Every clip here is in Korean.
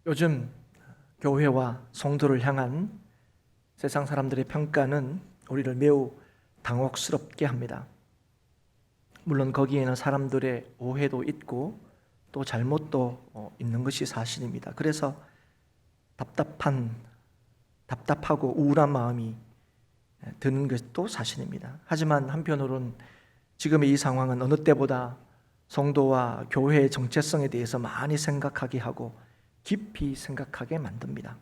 요즘 교회와 성도를 향한 세상 사람들의 평가는 우리를 매우 당혹스럽게 합니다. 물론 거기에는 사람들의 오해도 있고 또 잘못도 있는 것이 사실입니다. 그래서 답답하고 우울한 마음이 드는 것도 사실입니다. 하지만 한편으로는 지금의 이 상황은 어느 때보다 성도와 교회의 정체성에 대해서 많이 생각하게 하고 깊이 생각하게 만듭니다.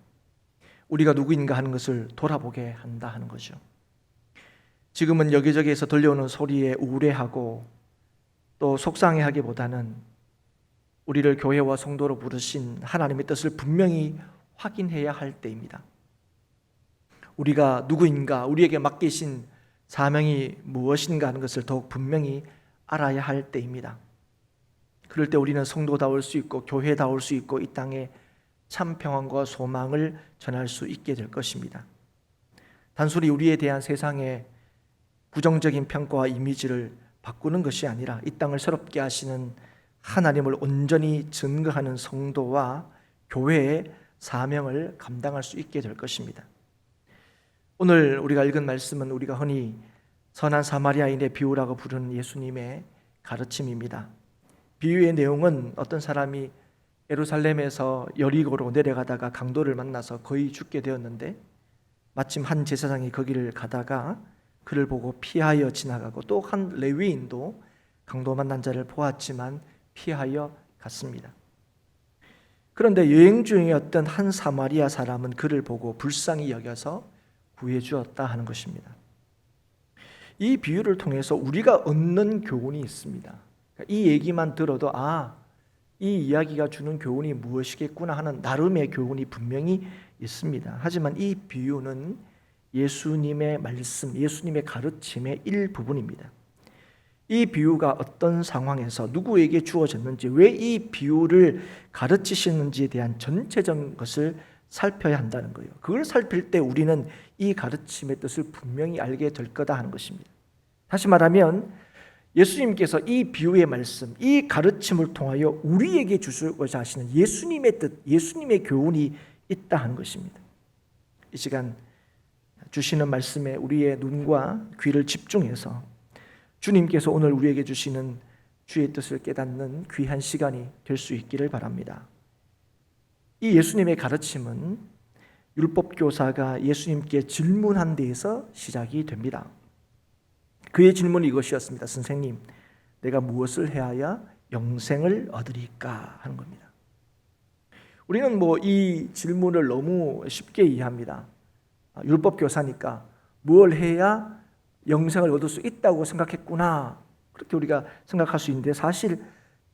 우리가 누구인가 하는 것을 돌아보게 한다 하는 거죠. 지금은 여기저기에서 들려오는 소리에 우울해하고 또 속상해하기보다는 우리를 교회와 성도로 부르신 하나님의 뜻을 분명히 확인해야 할 때입니다. 우리가 누구인가, 우리에게 맡기신 사명이 무엇인가 하는 것을 더욱 분명히 알아야 할 때입니다. 그럴 때 우리는 성도다울 수 있고 교회다울 수 있고 이 땅에 참 평안과 소망을 전할 수 있게 될 것입니다. 단순히 우리에 대한 세상의 부정적인 평가와 이미지를 바꾸는 것이 아니라 이 땅을 새롭게 하시는 하나님을 온전히 증거하는 성도와 교회의 사명을 감당할 수 있게 될 것입니다. 오늘 우리가 읽은 말씀은 우리가 흔히 선한 사마리아인의 비유라고 부르는 예수님의 가르침입니다. 비유의 내용은 어떤 사람이 예루살렘에서 여리고로 내려가다가 강도를 만나서 거의 죽게 되었는데 마침 한 제사장이 거기를 가다가 그를 보고 피하여 지나가고 또 한 레위인도 강도 만난 자를 보았지만 피하여 갔습니다. 그런데 여행 중이었던 한 사마리아 사람은 그를 보고 불쌍히 여겨서 구해 주었다 하는 것입니다. 이 비유를 통해서 우리가 얻는 교훈이 있습니다. 이 얘기만 들어도 이 이야기가 주는 교훈이 무엇이겠구나 하는 나름의 교훈이 분명히 있습니다. 하지만 이 비유는 예수님의 말씀, 예수님의 가르침의 일부분입니다. 이 비유가 어떤 상황에서 누구에게 주어졌는지, 왜 이 비유를 가르치시는지에 대한 전체적인 것을 살펴야 한다는 거예요. 그걸 살필 때 우리는 이 가르침의 뜻을 분명히 알게 될 거다 하는 것입니다. 다시 말하면 예수님께서 이 비유의 말씀, 이 가르침을 통하여 우리에게 주시고자 하시는 예수님의 뜻, 예수님의 교훈이 있다 하는 것입니다. 이 시간 주시는 말씀에 우리의 눈과 귀를 집중해서 주님께서 오늘 우리에게 주시는 주의 뜻을 깨닫는 귀한 시간이 될 수 있기를 바랍니다. 이 예수님의 가르침은 율법교사가 예수님께 질문한 데에서 시작이 됩니다. 그의 질문이 이것이었습니다. 선생님, 내가 무엇을 해야 영생을 얻으리까 하는 겁니다. 우리는 이 질문을 너무 쉽게 이해합니다. 율법교사니까 뭘 해야 영생을 얻을 수 있다고 생각했구나, 그렇게 우리가 생각할 수 있는데, 사실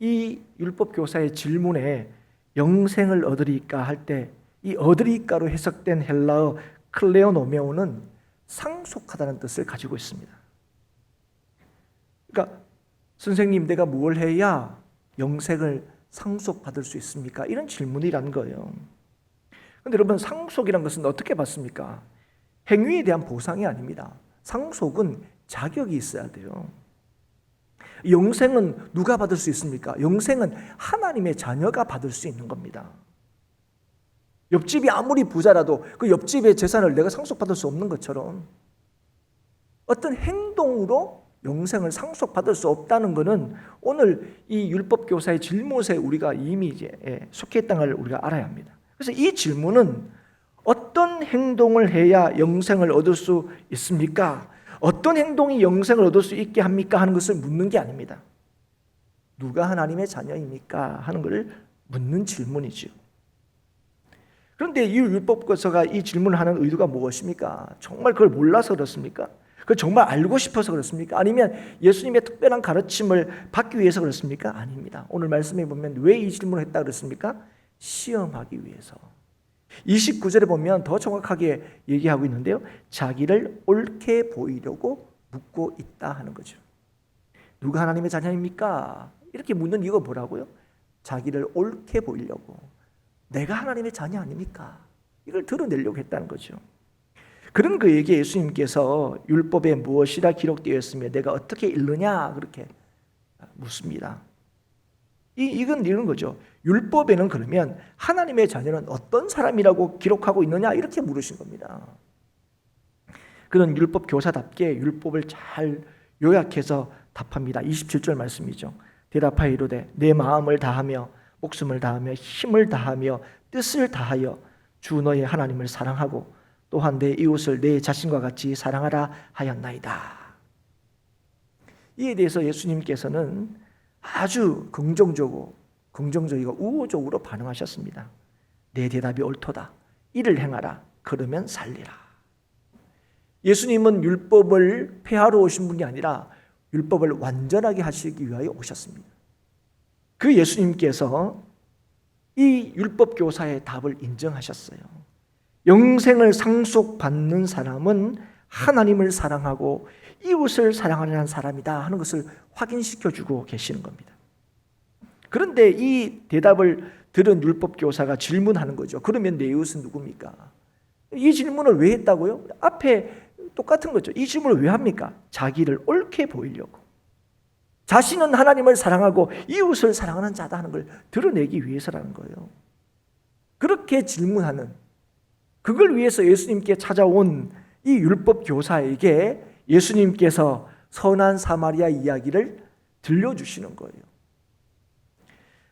이 율법교사의 질문에 영생을 얻으리까 할 때 이 얻으리까로 해석된 헬라어 클레오노메오는 상속하다는 뜻을 가지고 있습니다. 그러니까 선생님, 내가 뭘 해야 영생을 상속받을 수 있습니까? 이런 질문이라는 거예요. 그런데 여러분, 상속이라는 것은 어떻게 받습니까? 행위에 대한 보상이 아닙니다. 상속은 자격이 있어야 돼요. 영생은 누가 받을 수 있습니까? 영생은 하나님의 자녀가 받을 수 있는 겁니다. 옆집이 아무리 부자라도 그 옆집의 재산을 내가 상속받을 수 없는 것처럼 어떤 행동으로 영생을 상속받을 수 없다는 것은 오늘 이 율법교사의 질문에 우리가 이미 속해 있다는 걸 우리가 알아야 합니다. 그래서 이 질문은 어떤 행동을 해야 영생을 얻을 수 있습니까? 어떤 행동이 영생을 얻을 수 있게 합니까? 하는 것을 묻는 게 아닙니다. 누가 하나님의 자녀입니까? 하는 것을 묻는 질문이죠. 그런데 이 율법교사가 이 질문을 하는 의도가 무엇입니까? 정말 그걸 몰라서 그렇습니까? 그걸 정말 알고 싶어서 그렇습니까? 아니면 예수님의 특별한 가르침을 받기 위해서 그렇습니까? 아닙니다. 오늘 말씀에 보면 왜 이 질문을 했다 그랬습니까? 시험하기 위해서. 29절에 보면 더 정확하게 얘기하고 있는데요, 자기를 옳게 보이려고 묻고 있다 하는 거죠. 누가 하나님의 자녀입니까? 이렇게 묻는 이유가 뭐라고요? 자기를 옳게 보이려고, 내가 하나님의 자녀 아닙니까? 이걸 드러내려고 했다는 거죠. 그런 그에게 예수님께서 율법에 무엇이라 기록되어 있으며 내가 어떻게 읽느냐 그렇게 묻습니다. 이건 이런 거죠. 율법에는 그러면 하나님의 자녀는 어떤 사람이라고 기록하고 있느냐 이렇게 물으신 겁니다. 그런 율법 교사답게 율법을 잘 요약해서 답합니다. 27절 말씀이죠. 대답하여 이르되 내 마음을 다하며 목숨을 다하며 힘을 다하며 뜻을 다하여 주 너의 하나님을 사랑하고 또한 내 이웃을 내 자신과 같이 사랑하라 하였나이다. 이에 대해서 예수님께서는 아주 긍정적이고 우호적으로 반응하셨습니다. 내 대답이 옳도다. 이를 행하라. 그러면 살리라. 예수님은 율법을 폐하러 오신 분이 아니라 율법을 완전하게 하시기 위하여 오셨습니다. 그 예수님께서 이 율법 교사의 답을 인정하셨어요. 영생을 상속받는 사람은 하나님을 사랑하고 이웃을 사랑하는 사람이다 하는 것을 확인시켜주고 계시는 겁니다. 그런데 이 대답을 들은 율법 교사가 질문하는 거죠. 그러면 내 이웃은 누굽니까? 이 질문을 왜 했다고요? 앞에 똑같은 거죠. 이 질문을 왜 합니까? 자기를 옳게 보이려고. 자신은 하나님을 사랑하고 이웃을 사랑하는 자다 하는 걸 드러내기 위해서라는 거예요. 그렇게 질문하는, 그걸 위해서 예수님께 찾아온 이 율법 교사에게 예수님께서 선한 사마리아 이야기를 들려주시는 거예요.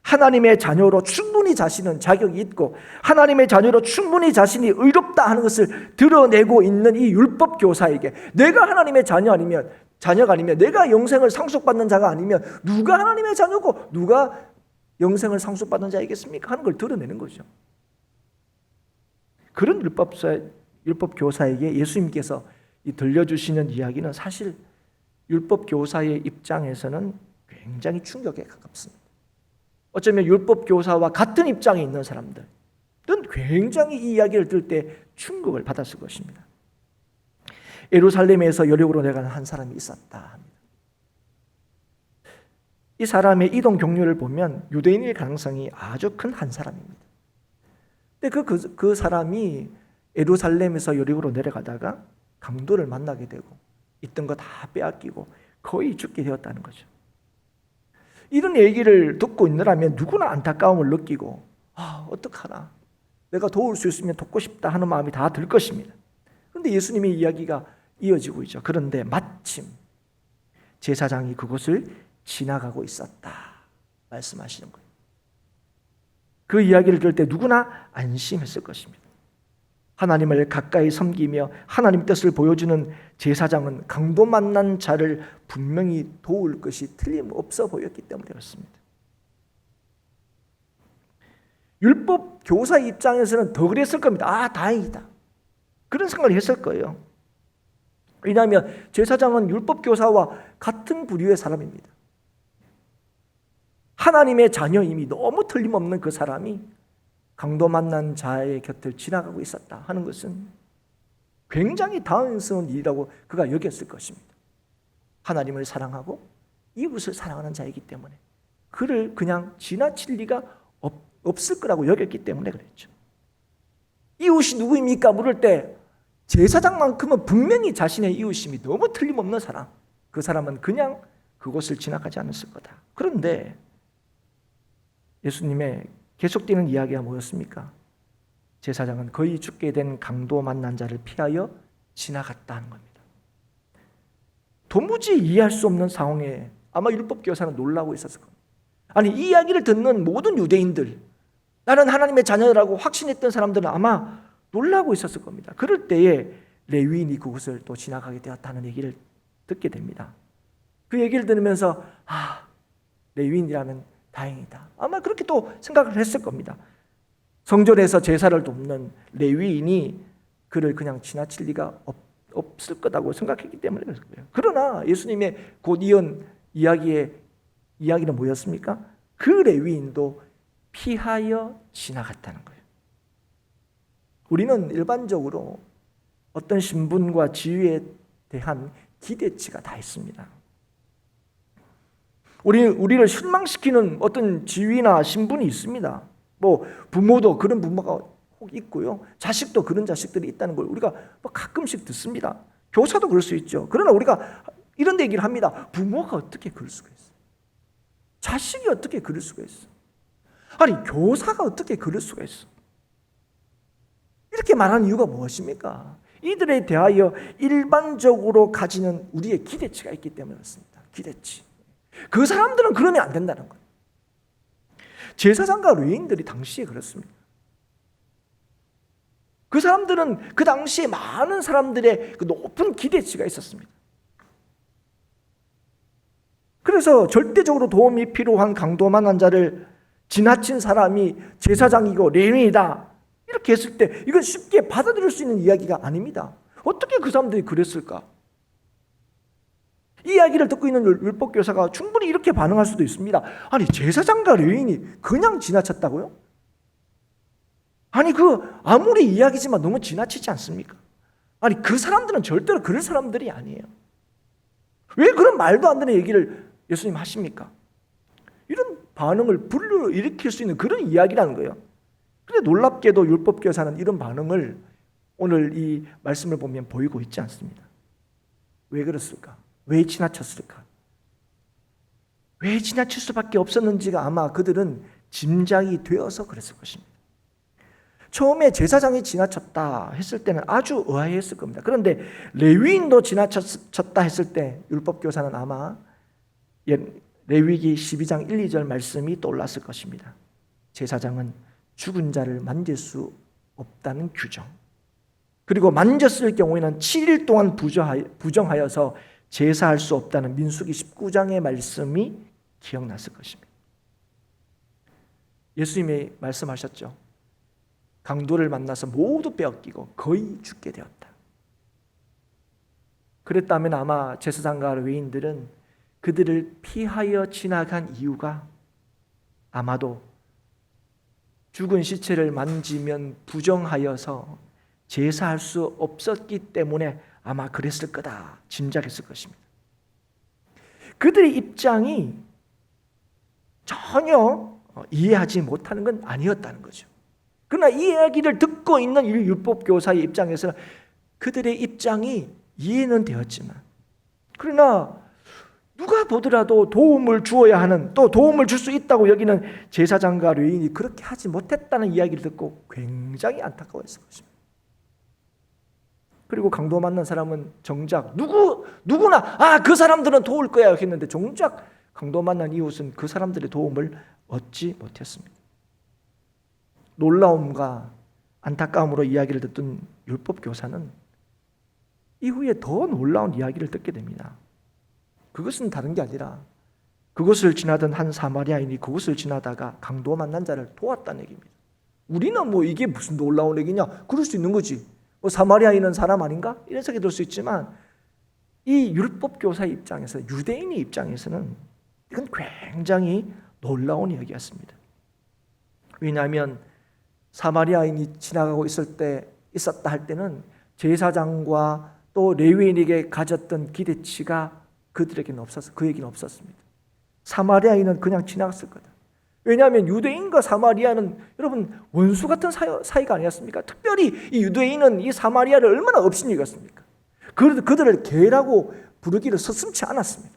하나님의 자녀로 충분히 자신은 자격이 있고 하나님의 자녀로 충분히 자신이 의롭다 하는 것을 드러내고 있는 이 율법 교사에게 내가 하나님의 자녀가 아니면 내가 영생을 상속받는 자가 아니면 누가 하나님의 자녀고 누가 영생을 상속받는 자이겠습니까? 하는 걸 드러내는 거죠. 그런 율법 교사에게 예수님께서 들려주시는 이야기는 사실 율법 교사의 입장에서는 굉장히 충격에 가깝습니다. 어쩌면 율법 교사와 같은 입장에 있는 사람들은 굉장히 이 이야기를 들을 때 충격을 받았을 것입니다. 예루살렘에서 여리고로 내려가는 한 사람이 있었다 합니다. 이 사람의 이동 경로를 보면 유대인일 가능성이 아주 큰 한 사람입니다. 근데 그 사람이 예루살렘에서 여리고로 내려가다가 강도를 만나게 되고 있던 거 다 빼앗기고 거의 죽게 되었다는 거죠. 이런 얘기를 듣고 있느라면 누구나 안타까움을 느끼고 어떡하나 내가 도울 수 있으면 돕고 싶다 하는 마음이 다 들 것입니다. 그런데 예수님의 이야기가 이어지고 있죠. 그런데 마침 제사장이 그곳을 지나가고 있었다 말씀하시는 거예요. 그 이야기를 들을 때 누구나 안심했을 것입니다. 하나님을 가까이 섬기며 하나님 뜻을 보여주는 제사장은 강도 만난 자를 분명히 도울 것이 틀림없어 보였기 때문에 그렇습니다. 율법 교사 입장에서는 더 그랬을 겁니다. 다행이다. 그런 생각을 했을 거예요. 왜냐하면 제사장은 율법 교사와 같은 부류의 사람입니다. 하나님의 자녀임이 너무 틀림없는 그 사람이 강도 만난 자의 곁을 지나가고 있었다 하는 것은 굉장히 다행스러운 일이라고 그가 여겼을 것입니다. 하나님을 사랑하고 이웃을 사랑하는 자이기 때문에 그를 그냥 지나칠 리가 없을 거라고 여겼기 때문에 그랬죠. 이웃이 누구입니까? 물을 때 제사장만큼은 분명히 자신의 이웃임이 너무 틀림없는 사람, 그 사람은 그냥 그곳을 지나가지 않았을 거다. 그런데 예수님의 계속되는 이야기가 뭐였습니까? 제사장은 거의 죽게 된 강도 만난 자를 피하여 지나갔다는 겁니다. 도무지 이해할 수 없는 상황에 아마 율법 교사는 놀라고 있었을 겁니다. 아니, 이 이야기를 듣는 모든 유대인들, 나는 하나님의 자녀라고 확신했던 사람들은 아마 놀라고 있었을 겁니다. 그럴 때에 레위인이 그곳을 또 지나가게 되었다는 얘기를 듣게 됩니다. 그 얘기를 들으면서 레위인이라면 다행이다. 아마 그렇게 또 생각을 했을 겁니다. 성전에서 제사를 돕는 레위인이 그를 그냥 지나칠 리가 없을 거라고 생각했기 때문에 그랬을 거예요. 그러나 예수님의 곧 이은 이야기는 뭐였습니까? 그 레위인도 피하여 지나갔다는 거예요. 우리는 일반적으로 어떤 신분과 지위에 대한 기대치가 다 있습니다. 우리를 실망시키는 어떤 지위나 신분이 있습니다. 부모도 그런 부모가 혹 있고요. 자식도 그런 자식들이 있다는 걸 우리가 가끔씩 듣습니다. 교사도 그럴 수 있죠. 그러나 우리가 이런 얘기를 합니다. 부모가 어떻게 그럴 수가 있어요? 자식이 어떻게 그럴 수가 있어? 아니, 교사가 어떻게 그럴 수가 있어? 이렇게 말하는 이유가 무엇입니까? 이들에 대하여 일반적으로 가지는 우리의 기대치가 있기 때문에 그렇습니다. 기대치. 그 사람들은 그러면 안 된다는 거예요. 제사장과 레위인들이 당시에 그렇습니다. 그 사람들은 그 당시에 많은 사람들의 그 높은 기대치가 있었습니다. 그래서 절대적으로 도움이 필요한 강도만한 자를 지나친 사람이 제사장이고 레위인이다 이렇게 했을 때 이건 쉽게 받아들일 수 있는 이야기가 아닙니다. 어떻게 그 사람들이 그랬을까? 이 이야기를 듣고 있는 율법교사가 충분히 이렇게 반응할 수도 있습니다. 아니, 제사장과 레위인이 그냥 지나쳤다고요? 아니, 아무리 이야기지만 너무 지나치지 않습니까? 아니, 그 사람들은 절대로 그런 사람들이 아니에요. 왜 그런 말도 안 되는 얘기를 예수님 하십니까? 이런 반응을 불러일으킬 수 있는 그런 이야기라는 거예요. 그런데 놀랍게도 율법교사는 이런 반응을 오늘 이 말씀을 보면 보이고 있지 않습니다. 왜 그랬을까? 왜 지나쳤을까? 왜 지나칠 수밖에 없었는지가 아마 그들은 짐작이 되어서 그랬을 것입니다. 처음에 제사장이 지나쳤다 했을 때는 아주 의아했을 겁니다. 그런데 레위인도 지나쳤다 했을 때 율법교사는 아마 레위기 12장 1, 2절 말씀이 떠올랐을 것입니다. 제사장은 죽은 자를 만질 수 없다는 규정, 그리고 만졌을 경우에는 7일 동안 부정하여서 제사할 수 없다는 민수기 19장의 말씀이 기억났을 것입니다. 예수님이 말씀하셨죠. 강도를 만나서 모두 빼앗기고 거의 죽게 되었다. 그랬다면 아마 제사장과 레위인들은 그들을 피하여 지나간 이유가 아마도 죽은 시체를 만지면 부정하여서 제사할 수 없었기 때문에 아마 그랬을 거다 짐작했을 것입니다. 그들의 입장이 전혀 이해하지 못하는 건 아니었다는 거죠. 그러나 이 이야기를 듣고 있는 율법교사의 입장에서는 그들의 입장이 이해는 되었지만, 그러나 누가 보더라도 도움을 주어야 하는, 또 도움을 줄 수 있다고 여기는 제사장과 레위인이 그렇게 하지 못했다는 이야기를 듣고 굉장히 안타까워했을 것입니다. 그리고 강도 만난 사람은 정작 누구나 그 사람들은 도울 거야 했는데 정작 강도 만난 이웃은 그 사람들의 도움을 얻지 못했습니다. 놀라움과 안타까움으로 이야기를 듣던 율법교사는 이후에 더 놀라운 이야기를 듣게 됩니다. 그것은 다른 게 아니라 그곳을 지나던 한 사마리아인이 그곳을 지나다가 강도 만난 자를 도왔다는 얘기입니다. 우리는 이게 무슨 놀라운 얘기냐? 그럴 수 있는 거지. 사마리아인은 사람 아닌가? 이런 생각이 들 수 있지만 이 율법교사의 입장에서, 유대인의 입장에서는 이건 굉장히 놀라운 이야기였습니다. 왜냐하면 사마리아인이 지나가고 있었다 할 때는 제사장과 또 레위인에게 가졌던 기대치가 그들에게는 그에게는 없었습니다. 사마리아인은 그냥 지나갔을 거다. 왜냐하면 유대인과 사마리아는 여러분 원수 같은 사이가 아니었습니까? 특별히 이 유대인은 이 사마리아를 얼마나 업신이 여겼습니까? 그들을 개라고 부르기를 서슴지 않았습니다.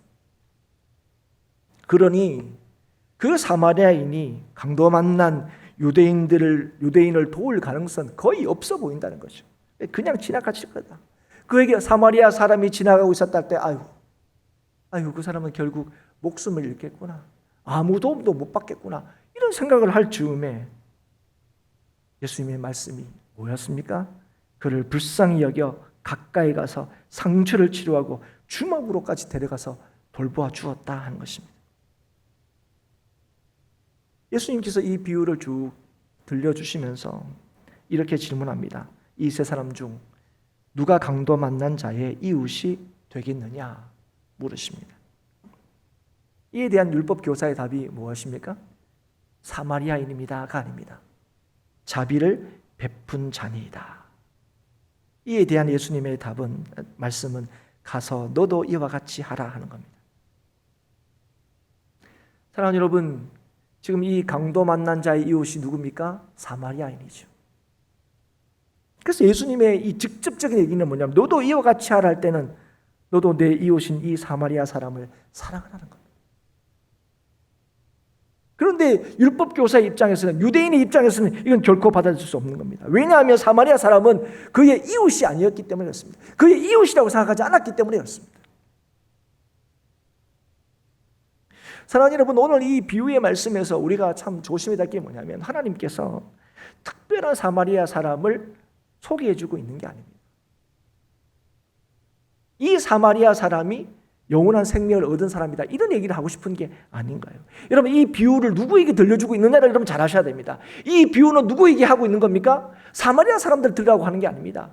그러니 그 사마리아인이 강도 만난 유대인을 도울 가능성은 거의 없어 보인다는 거죠. 그냥 지나갔을 거다. 그에게 사마리아 사람이 지나가고 있었다 할 때 아이고 그 사람은 결국 목숨을 잃겠구나, 아무 도움도 못 받겠구나, 이런 생각을 할 즈음에 예수님의 말씀이 뭐였습니까? 그를 불쌍히 여겨 가까이 가서 상처를 치료하고 주먹으로까지 데려가서 돌보아 주었다 하는 것입니다. 예수님께서 이 비유를 쭉 들려주시면서 이렇게 질문합니다. 이 세 사람 중 누가 강도 만난 자의 이웃이 되겠느냐 물으십니다. 이에 대한 율법교사의 답이 무엇입니까? 사마리아인입니다가 아닙니다. 자비를 베푼 자니이다. 이에 대한 예수님의 말씀은 가서 너도 이와 같이 하라 하는 겁니다. 사랑하는 여러분, 지금 이 강도 만난 자의 이웃이 누굽니까? 사마리아인이죠. 그래서 예수님의 이 직접적인 얘기는 뭐냐면 너도 이와 같이 하라 할 때는 너도 내 이웃인 이 사마리아 사람을 사랑하라는 겁니다. 그런데 율법 교사의 입장에서는, 유대인의 입장에서는 이건 결코 받아들일 수 없는 겁니다. 왜냐하면 사마리아 사람은 그의 이웃이 아니었기 때문에 그렇습니다. 그의 이웃이라고 생각하지 않았기 때문에 그렇습니다. 사랑하는 여러분, 오늘 이 비유의 말씀에서 우리가 참 조심해야 될 게 뭐냐면, 하나님께서 특별한 사마리아 사람을 소개해주고 있는 게 아닙니다. 이 사마리아 사람이 영원한 생명을 얻은 사람이다, 이런 얘기를 하고 싶은 게 아닌가요? 여러분, 이 비유를 누구에게 들려주고 있느냐를 여러분 잘 아셔야 됩니다. 이 비유는 누구에게 하고 있는 겁니까? 사마리아 사람들 들으라고 하는 게 아닙니다.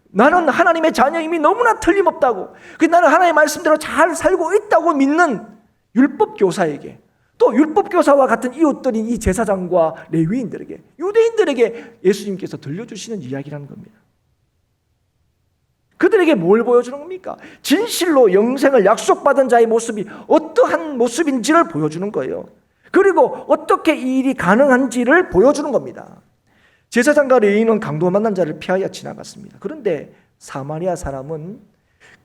나는 하나님의 자녀임이 너무나 틀림없다고, 나는 하나님의 말씀대로 잘 살고 있다고 믿는 율법 교사에게, 또 율법 교사와 같은 이웃들인 이 제사장과 레위인들에게, 유대인들에게 예수님께서 들려주시는 이야기라는 겁니다. 그들에게 뭘 보여주는 겁니까? 진실로 영생을 약속받은 자의 모습이 어떠한 모습인지를 보여주는 거예요. 그리고 어떻게 이 일이 가능한지를 보여주는 겁니다. 제사장과 레위인은 강도 만난 자를 피하여 지나갔습니다. 그런데 사마리아 사람은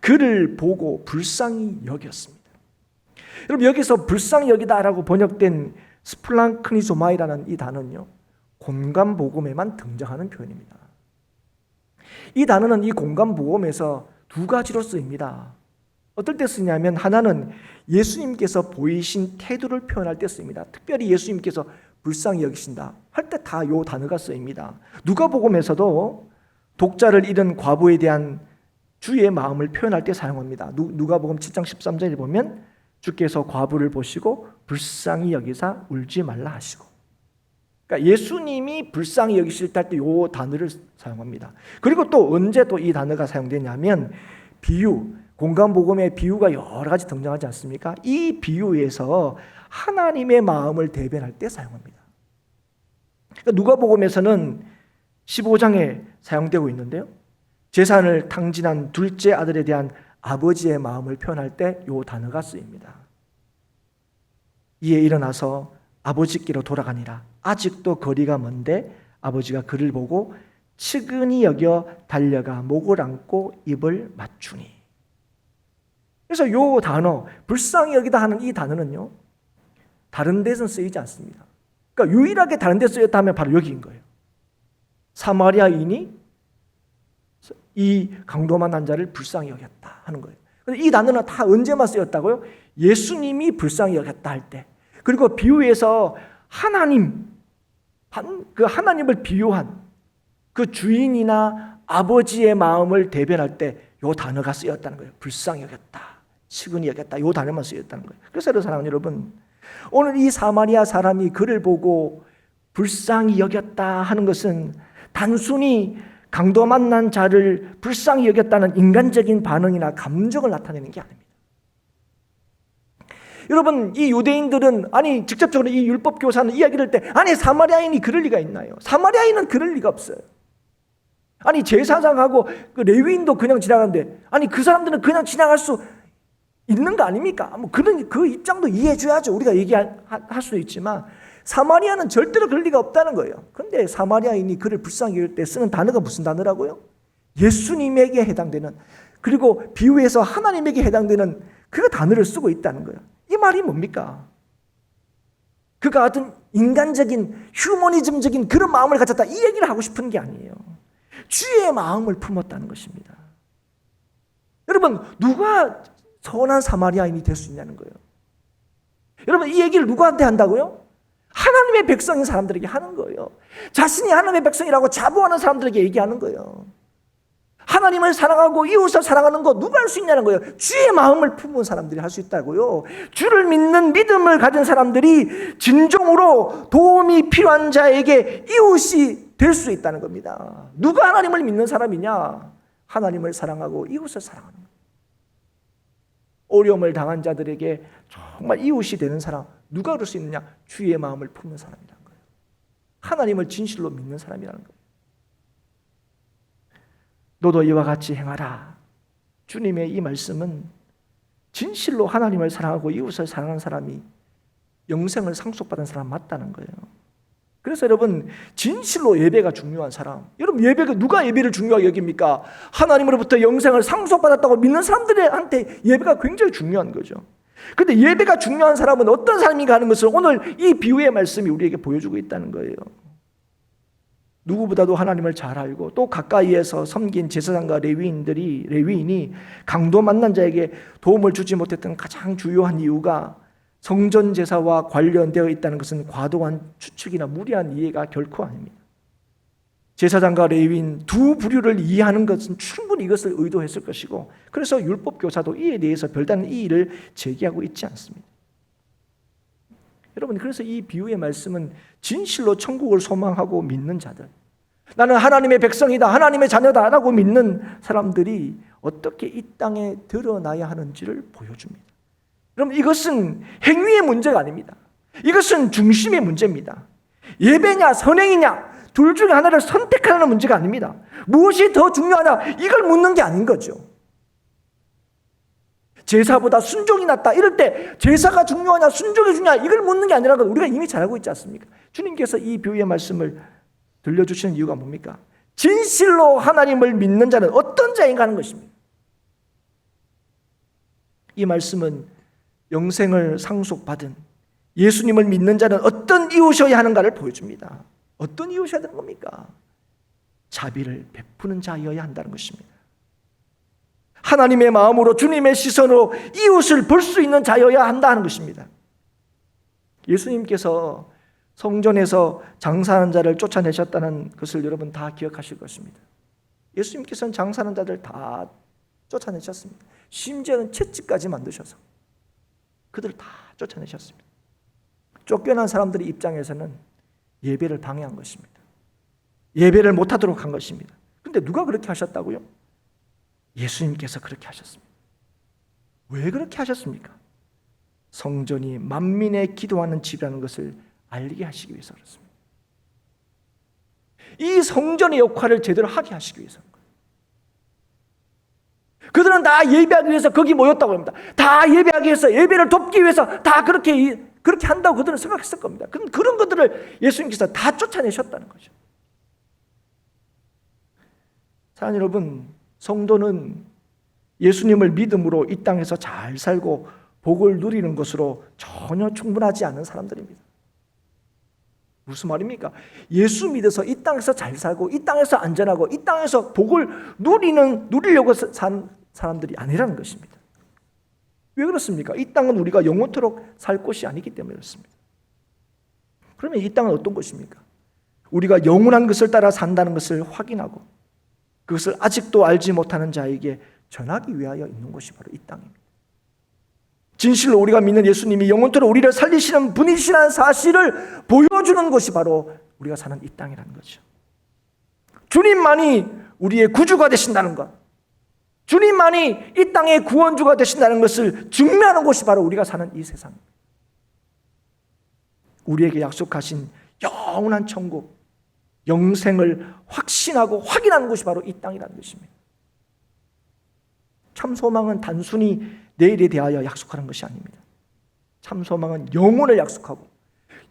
그를 보고 불쌍히 여겼습니다. 여러분, 여기서 불쌍히 여기다라고 번역된 스플랑크니소마이라는 이 단어는요, 공감복음에만 등장하는 표현입니다. 이 단어는 이 공감복음에서 두 가지로 쓰입니다. 어떨 때 쓰냐면, 하나는 예수님께서 보이신 태도를 표현할 때 쓰입니다. 특별히 예수님께서 불쌍히 여기신다 할 때 다 이 단어가 쓰입니다. 누가복음에서도 독자를 잃은 과부에 대한 주의 마음을 표현할 때 사용합니다. 누가복음 7장 13절에 보면 주께서 과부를 보시고 불쌍히 여기사 울지 말라 하시고, 그러니까 예수님이 불쌍히 여기실 때 할 때 이 단어를 사용합니다. 그리고 또 언제 또 이 단어가 사용되냐면, 비유, 공감복음의 비유가 여러 가지 등장하지 않습니까? 이 비유에서 하나님의 마음을 대변할 때 사용합니다. 그러니까 누가복음에서는 15장에 사용되고 있는데요, 재산을 탕진한 둘째 아들에 대한 아버지의 마음을 표현할 때 이 단어가 쓰입니다. 이에 일어나서 아버지께로 돌아가니라. 아직도 거리가 먼데 아버지가 그를 보고 측은히 여겨 달려가 목을 안고 입을 맞추니. 그래서 이 단어, 불쌍히 여기다 하는 이 단어는요, 다른 데서는 쓰이지 않습니다. 그러니까 유일하게 다른 데 쓰였다 하면 바로 여기인 거예요. 사마리아인이 이 강도 만난 자를 불쌍히 여겼다 하는 거예요. 이 단어는 다 언제만 쓰였다고요? 예수님이 불쌍히 여겼다 할 때, 그리고 비유에서 하나님을 비유한 그 주인이나 아버지의 마음을 대변할 때 이 단어가 쓰였다는 거예요. 불쌍히 여겼다, 측은히 여겼다, 이 단어만 쓰였다는 거예요. 그래서 사랑하는 여러분, 오늘 이 사마리아 사람이 그를 보고 불쌍히 여겼다 하는 것은 단순히 강도 만난 자를 불쌍히 여겼다는 인간적인 반응이나 감정을 나타내는 게 아닙니다. 여러분, 이 유대인들은, 직접적으로 이 율법 교사는 이야기를 할 때, 사마리아인이 그럴 리가 있나요? 사마리아인은 그럴 리가 없어요. 제사장하고 그 레위인도 그냥 지나가는데, 그 사람들은 그냥 지나갈 수 있는 거 아닙니까? 그 입장도 이해해줘야죠. 우리가 얘기할 수도 있지만, 사마리아는 절대로 그럴 리가 없다는 거예요. 그런데 사마리아인이 그를 불쌍히 여길 때 쓰는 단어가 무슨 단어라고요? 예수님에게 해당되는, 그리고 비유에서 하나님에게 해당되는 그 단어를 쓰고 있다는 거예요. 이 말이 뭡니까? 그가 어떤 인간적인 휴머니즘적인 그런 마음을 가졌다, 이 얘기를 하고 싶은 게 아니에요. 주의 마음을 품었다는 것입니다. 여러분, 누가 선한 사마리아인이 될 수 있냐는 거예요. 여러분, 이 얘기를 누구한테 한다고요? 하나님의 백성인 사람들에게 하는 거예요. 자신이 하나님의 백성이라고 자부하는 사람들에게 얘기하는 거예요. 하나님을 사랑하고 이웃을 사랑하는 거 누가 할 수 있냐는 거예요. 주의 마음을 품은 사람들이 할 수 있다고요. 주를 믿는 믿음을 가진 사람들이 진정으로 도움이 필요한 자에게 이웃이 될 수 있다는 겁니다. 누가 하나님을 믿는 사람이냐? 하나님을 사랑하고 이웃을 사랑하는 거예요. 어려움을 당한 자들에게 정말 이웃이 되는 사람, 누가 그럴 수 있느냐? 주의 마음을 품는 사람이라는 거예요. 하나님을 진실로 믿는 사람이라는 거예요. 너도 이와 같이 행하라. 주님의 이 말씀은 진실로 하나님을 사랑하고 이웃을 사랑하는 사람이 영생을 상속받은 사람 맞다는 거예요. 그래서 여러분, 진실로 예배가 중요한 사람, 여러분, 예배가 누가 예배를 중요하게 여깁니까? 하나님으로부터 영생을 상속받았다고 믿는 사람들한테 예배가 굉장히 중요한 거죠. 그런데 예배가 중요한 사람은 어떤 사람인가 하는 것을 오늘 이 비유의 말씀이 우리에게 보여주고 있다는 거예요. 누구보다도 하나님을 잘 알고 또 가까이에서 섬긴 제사장과 레위인이 강도 만난 자에게 도움을 주지 못했던 가장 주요한 이유가 성전 제사와 관련되어 있다는 것은 과도한 추측이나 무리한 이해가 결코 아닙니다. 제사장과 레위인 두 부류를 이해하는 것은 충분히 이것을 의도했을 것이고, 그래서 율법 교사도 이에 대해서 별다른 이의를 제기하고 있지 않습니다. 여러분, 그래서 이 비유의 말씀은 진실로 천국을 소망하고 믿는 자들, 나는 하나님의 백성이다, 하나님의 자녀다 라고 믿는 사람들이 어떻게 이 땅에 드러나야 하는지를 보여줍니다. 여러분, 이것은 행위의 문제가 아닙니다. 이것은 중심의 문제입니다. 예배냐 선행이냐 둘 중에 하나를 선택하는 문제가 아닙니다. 무엇이 더 중요하냐 이걸 묻는 게 아닌 거죠. 제사보다 순종이 낫다 이럴 때 제사가 중요하냐 순종이 중요하냐 이걸 묻는 게 아니라는 걸 우리가 이미 잘 알고 있지 않습니까? 주님께서 이 비유의 말씀을 들려주시는 이유가 뭡니까? 진실로 하나님을 믿는 자는 어떤 자인가 하는 것입니다. 이 말씀은 영생을 상속받은 예수님을 믿는 자는 어떤 이웃이어야 하는가를 보여줍니다. 어떤 이웃이어야 되는 겁니까? 자비를 베푸는 자여야 한다는 것입니다. 하나님의 마음으로 주님의 시선으로 이웃을 볼 수 있는 자여야 한다는 것입니다. 예수님께서 성전에서 장사하는 자를 쫓아내셨다는 것을 여러분 다 기억하실 것입니다. 예수님께서는 장사하는 자들 다 쫓아내셨습니다. 심지어는 채찍까지 만드셔서 그들을 다 쫓아내셨습니다. 쫓겨난 사람들의 입장에서는 예배를 방해한 것입니다. 예배를 못하도록 한 것입니다. 그런데 누가 그렇게 하셨다고요? 예수님께서 그렇게 하셨습니다. 왜 그렇게 하셨습니까? 성전이 만민의 기도하는 집이라는 것을 알리게 하시기 위해서 그렇습니다. 이 성전의 역할을 제대로 하게 하시기 위해서인 거예요. 그들은 다 예배하기 위해서 거기 모였다고 합니다. 다 예배하기 위해서, 예배를 돕기 위해서 다 그렇게 한다고 그들은 생각했을 겁니다. 그런 것들을 예수님께서 다 쫓아내셨다는 거죠. 사랑하는 여러분, 성도는 예수님을 믿음으로 이 땅에서 잘 살고 복을 누리는 것으로 전혀 충분하지 않은 사람들입니다. 무슨 말입니까? 예수 믿어서 이 땅에서 잘 살고 이 땅에서 안전하고 이 땅에서 복을 누리려고 산 사람들이 아니라는 것입니다. 왜 그렇습니까? 이 땅은 우리가 영원토록 살 곳이 아니기 때문에 그렇습니다. 그러면 이 땅은 어떤 곳입니까? 우리가 영원한 것을 따라 산다는 것을 확인하고 그것을 아직도 알지 못하는 자에게 전하기 위하여 있는 곳이 바로 이 땅입니다. 진실로 우리가 믿는 예수님이 영원토록 우리를 살리시는 분이시라는 사실을 보여주는 것이 바로 우리가 사는 이 땅이라는 거죠. 주님만이 우리의 구주가 되신다는 것, 주님만이 이 땅의 구원주가 되신다는 것을 증명하는 곳이 바로 우리가 사는 이 세상입니다. 우리에게 약속하신 영원한 천국, 영생을 확신하고 확인하는 곳이 바로 이 땅이라는 것입니다. 참 소망은 단순히 내일에 대하여 약속하는 것이 아닙니다. 참 소망은 영혼을 약속하고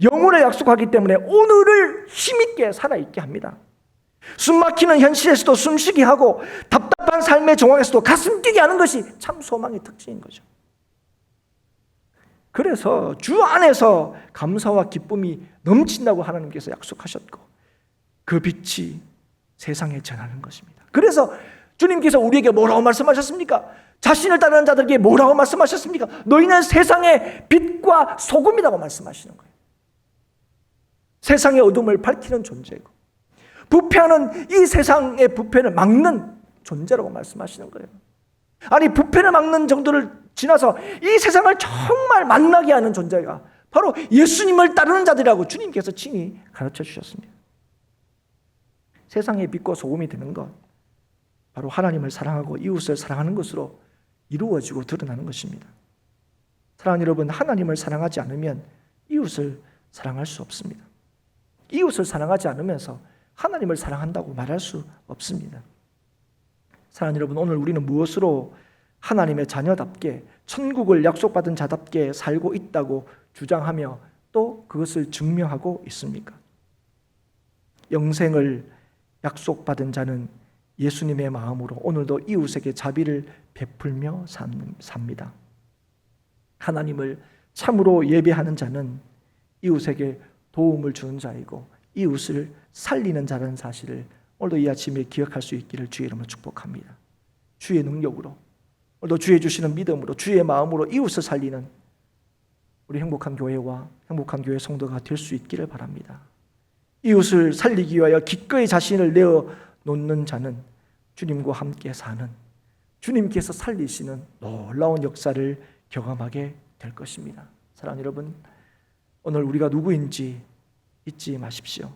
영혼을 약속하기 때문에 오늘을 힘있게 살아있게 합니다. 숨막히는 현실에서도 숨쉬게 하고 답답한 삶의 정황에서도 가슴 뛰게 하는 것이 참 소망의 특징인 거죠. 그래서 주 안에서 감사와 기쁨이 넘친다고 하나님께서 약속하셨고 그 빛이 세상에 전하는 것입니다. 그래서 주님께서 우리에게 뭐라고 말씀하셨습니까? 자신을 따르는 자들에게 뭐라고 말씀하셨습니까? 너희는 세상의 빛과 소금이라고 말씀하시는 거예요. 세상의 어둠을 밝히는 존재고 부패하는 이 세상의 부패를 막는 존재라고 말씀하시는 거예요. 아니, 부패를 막는 정도를 지나서 이 세상을 정말 만나게 하는 존재가 바로 예수님을 따르는 자들이라고 주님께서 친히 가르쳐 주셨습니다. 세상의 빛과 소금이 되는 것, 바로 하나님을 사랑하고 이웃을 사랑하는 것으로 이루어지고 드러나는 것입니다. 사랑하는 여러분, 하나님을 사랑하지 않으면 이웃을 사랑할 수 없습니다. 이웃을 사랑하지 않으면서 하나님을 사랑한다고 말할 수 없습니다. 사랑하는 여러분, 오늘 우리는 무엇으로 하나님의 자녀답게 천국을 약속받은 자답게 살고 있다고 주장하며 또 그것을 증명하고 있습니까? 영생을 약속받은 자는 예수님의 마음으로 오늘도 이웃에게 자비를 베풀며 삽니다. 하나님을 참으로 예배하는 자는 이웃에게 도움을 주는 자이고 이웃을 살리는 자라는 사실을 오늘도 이 아침에 기억할 수 있기를 주의 이름으로 축복합니다. 주의 능력으로, 오늘도 주의 주시는 믿음으로, 주의 마음으로 이웃을 살리는 우리 행복한 교회와 행복한 교회 성도가 될 수 있기를 바랍니다. 이웃을 살리기 위하여 기꺼이 자신을 내어놓는 자는 주님과 함께 사는, 주님께서 살리시는 놀라운 역사를 경험하게 될 것입니다. 사랑하는 여러분, 오늘 우리가 누구인지 잊지 마십시오.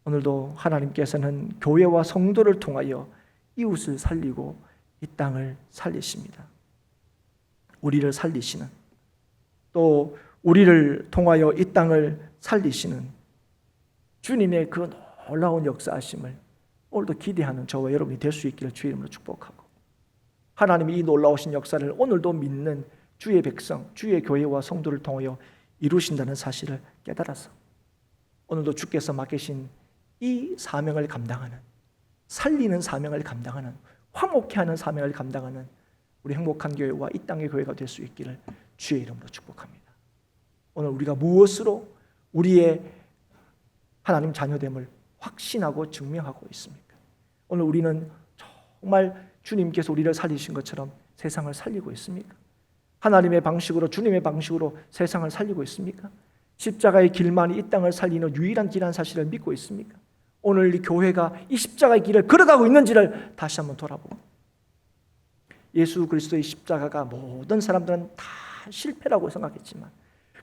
오늘도 하나님께서는 교회와 성도를 통하여 이웃을 살리고 이 땅을 살리십니다. 우리를 살리시는, 또 우리를 통하여 이 땅을 살리시는 주님의 그 놀라운 역사하심을 오늘도 기대하는 저와 여러분이 될 수 있기를 주의 이름으로 축복하고, 하나님이 이 놀라우신 역사를 오늘도 믿는 주의 백성, 주의 교회와 성도를 통하여 이루신다는 사실을 깨달아서 오늘도 주께서 맡기신 이 사명을 감당하는, 살리는 사명을 감당하는, 화목케 하는 사명을 감당하는 우리 행복한 교회와 이 땅의 교회가 될 수 있기를 주의 이름으로 축복합니다. 오늘 우리가 무엇으로 우리의 하나님 자녀됨을 확신하고 증명하고 있습니까? 오늘 우리는 정말 주님께서 우리를 살리신 것처럼 세상을 살리고 있습니까? 하나님의 방식으로, 주님의 방식으로 세상을 살리고 있습니까? 십자가의 길만이 이 땅을 살리는 유일한 길이라는 사실을 믿고 있습니까? 오늘 이 교회가 이 십자가의 길을 걸어가고 있는지를 다시 한번 돌아보고, 예수 그리스도의 십자가가 모든 사람들은 다 실패라고 생각했지만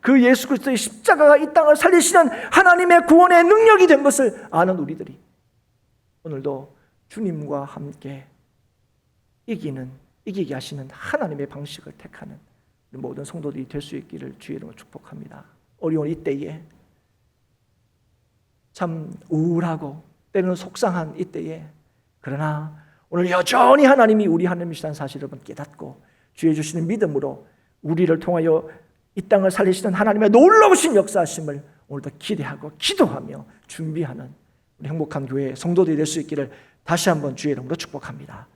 그 예수 그리스도의 십자가가 이 땅을 살리시는 하나님의 구원의 능력이 된 것을 아는 우리들이 오늘도 주님과 함께 이기게 하시는 하나님의 방식을 택하는 우리 모든 성도들이 될 수 있기를 주의 이름으로 축복합니다. 어려운 이때에, 참 우울하고 때로는 속상한 이때에, 그러나 오늘 여전히 하나님이 우리 하나님이시다는 사실을 여러분 깨닫고 주의 주시는 믿음으로 우리를 통하여 이 땅을 살리시는 하나님의 놀라우신 역사하심을 오늘도 기대하고 기도하며 준비하는 우리 행복한 교회 성도들이 될 수 있기를 다시 한번 주의 이름으로 축복합니다.